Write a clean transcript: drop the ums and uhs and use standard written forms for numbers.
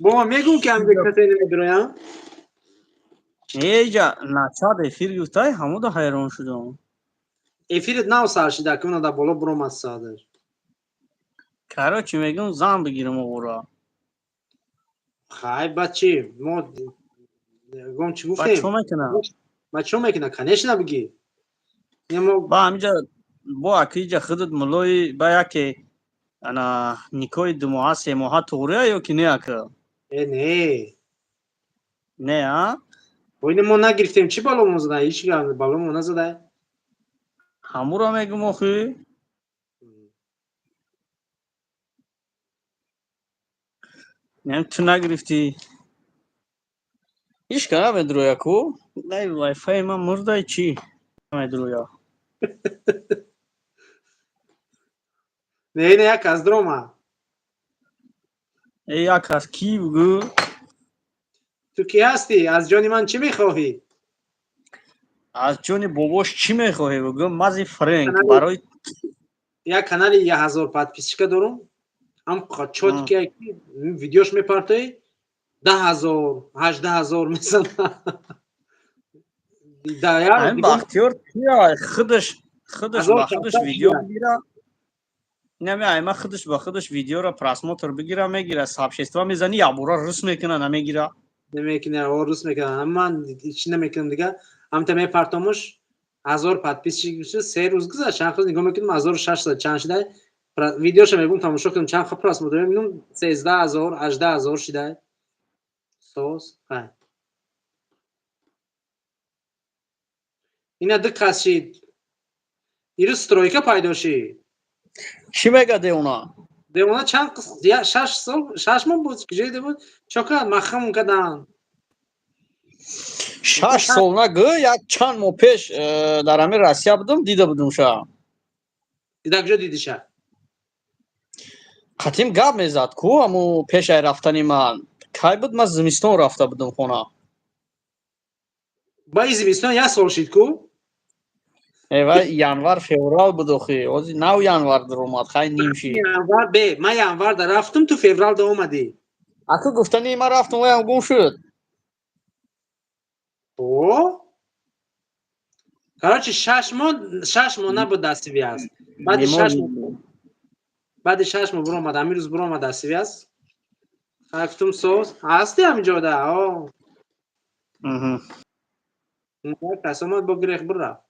با میگم که هم کسی نمیدونم. ایجا نشاد افیر گفتای همو دا حیران شدم. افیرت ناو سرشیده که اون دا بالا برام از ساده. کارا چی میگم زن بگیرم اورا. خای بچه ما گم چی بچه گفتیم؟ میکنم. بچه میکنه کنش نبگی. با همینجا با اکیجا خودت ملوی با یکی انا نیکوی دو ماه سه ماه توره یا که نه اکا. نه. نه ها؟ ولی ما نگرفتیم چی بالا زده؟ هیچ کی بالا نزده. همو را میگم آخی. نیم تو نگرفتی. هیچ کنه بدرویا کو. نه وای فای من مرده چی؟ بدرویا. نه یک از دروما. ای یک از کی بگو؟ تو کی هستی؟ از جانی من چی میخواهی؟ از جون باباش چی میخواهی بگو؟ مازی فرنک برای یک کانال 1000 подписчика دارم. هم چوت که ویدیوش میپرته 10,000 18,000 مثلا دیار این دیگه بختیار کیا خودش با 1600 خودش ویدیو بگیره نمی ایما خودش با خودش ویدیو را پراسموتر بگیره میگیره سابشستوا میزنی یا بورا رس میکنه نمیگیره نمیکنه و روز میکنه اما من هیچ نمیکنم دیگه هم تا میپرتمش 1000 подписчик 3 روز گذشت چند روز نگاه میکنم 1600 چند شده ویدیوش میگم تماشا کنم چند خب پراسموتر میبینم 13000 18000 شده سوس ها اینا دقت شید ایرو سترویکا پیدا شید چی میگه اونا دیوانه چند 6 سال 6 ماه بود که جای بود چقدر مخم کردن 6 سال نگو یک چند ماه پیش در همین روسیه بودم دیده بودم شا دیده کجا دیدی شد قدیم گپ میزد کو امو پیش رفتنی من کی بود من زمستان رفته بودم خونه با این زمستان یک سال شد کو ایوا ینور فوریه بود اخی از نو ینور در اومد خیلی نیم شد ینور به من ینور در رفتم تو فوریه در اومدی اكو گفتنی ما رفتم و هم گم شد او короче 6 ماه نبود دستوی است بعد نیما 6 ماه بعد 6 ماه برام امیر روز برام دستوی است گفتم سوس هستی همینجا ده ها اها اون قسمت با گریخ برا